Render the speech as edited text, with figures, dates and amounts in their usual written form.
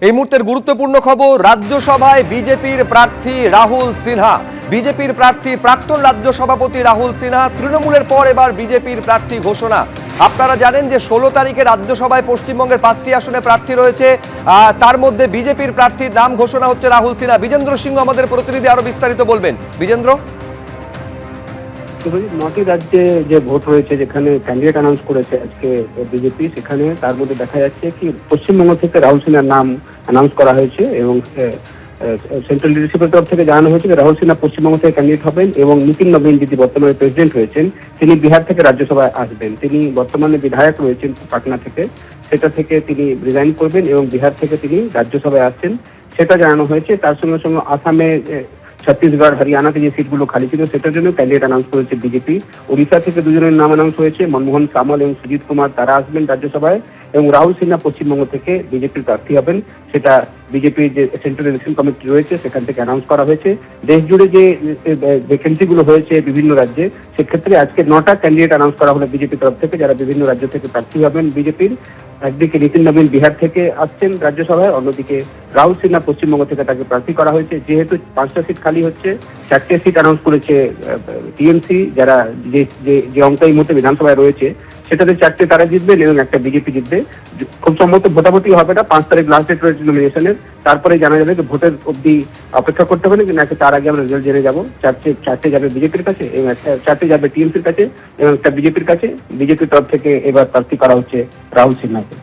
এই মুহূর্তের গুরুত্বপূর্ণ খবর, রাজ্যসভায় বিজেপির প্রার্থী রাহুল সিনহা। বিজেপির প্রার্থী প্রাক্তন রাজ্য সভাপতি রাহুল সিনহা তৃণমূলের পর এবার বিজেপির প্রার্থী ঘোষণা। আপনারা জানেন যে 16 তারিখে রাজ্যসভায় পশ্চিমবঙ্গের 5টি আসনে প্রার্থী রয়েছে, তার মধ্যে বিজেপির প্রার্থীর নাম ঘোষণা হচ্ছে রাহুল সিনহা। বিজেন্দ্র সিংহ আমাদের প্রতিনিধি আরো বিস্তারিত বলবেন। বিজেন্দ্র, 9টি রাজ্যে যে ভোট হয়েছে, যেখানে ক্যান্ডিডেট অ্যানাউন্স করেছে আজকে বিজেপি, সেখানে তার মধ্যে দেখা যাচ্ছে কি পশ্চিমবঙ্গ থেকে রাহুল সিনহার নাম অ্যানাউন্স করা হয়েছে এবং সেন্ট্রাল লিডারশিপের তরফ থেকে জানানো হয়েছে যে রাহুল সিনহা পশ্চিমবঙ্গ থেকে ক্যান্ডিডেট হবেন এবং নিতিন নবীন যিনি বর্তমানে প্রেসিডেন্ট হয়েছেন তিনি বিহার থেকে রাজ্যসভায় আসবেন। তিনি বর্তমানে বিধায়ক রয়েছেন পাটনা থেকে, সেটা থেকে তিনি রিজাইন করবেন এবং বিহার থেকে তিনি রাজ্যসভায় আসছেন, সেটা জানানো হয়েছে। তার সঙ্গে সঙ্গে আসামে, ছত্তিশগড়, হরিয়ানাতে যে সিটগুলো খালি ছিল সেটার জন্য ক্যান্ডিডেট অ্যানাউন্স করেছে বিজেপি। উড়িষ্যা থেকে দুজনের নাম অ্যানাউন্স হয়েছে, মনমোহন সামল এবং সুজিত কুমার, তারা আসবেন রাজ্যসভায় এবং রাহুল সিনহা পশ্চিমবঙ্গ থেকে বিজেপির প্রার্থী হবেন। সেটা বিজেপির যে সেন্ট্রাল ইলেকশন কমিটি রয়েছে সেখান থেকে অ্যানাউন্স করা হয়েছে। দেশ জুড়ে যে ভ্যাকেন্সিগুলো হয়েছে বিভিন্ন রাজ্যে, সেক্ষেত্রে আজকে 9টা ক্যান্ডিডেট অ্যানাউন্স করা হলো বিজেপির তরফ থেকে, যারা বিভিন্ন রাজ্য থেকে প্রার্থী হবেন বিজেপির। একদিকে নিতিন নবীন বিহার থেকে আসছেন রাজ্যসভায়, অন্যদিকে রাহুল সিনহা পশ্চিমবঙ্গ থেকে তাকে প্রার্থী করা হয়েছে। যেহেতু 5টা সিট খালি হচ্ছে, 4টে সিট অ্যানাউন্স করেছে টিএমসি, যারা যে অঙ্ক এই মুহূর্তে বিধানসভায় রয়েছে সেটাতে 4টে তারা জিতবেন এবং একটা বিজেপি জিতবে। খুব সম্ভবত ভোটাভুটি হবে না, 5 তারিখ লাস্ট ডেট রয়েছে নমিনেশনের, তারপরে জানা যাবে যে ভোটের অবধি অপেক্ষা করতে হবে নাকি তার আগে আমরা রেজাল্ট জেনে যাবো। 4টে যাবে বিজেপির কাছে এবং 4টে যাবে টিএমসির কাছে এবং একটা বিজেপির কাছে। বিজেপির তরফ থেকে এবার প্রার্থী করা হচ্ছে রাহুল সিনহাকে।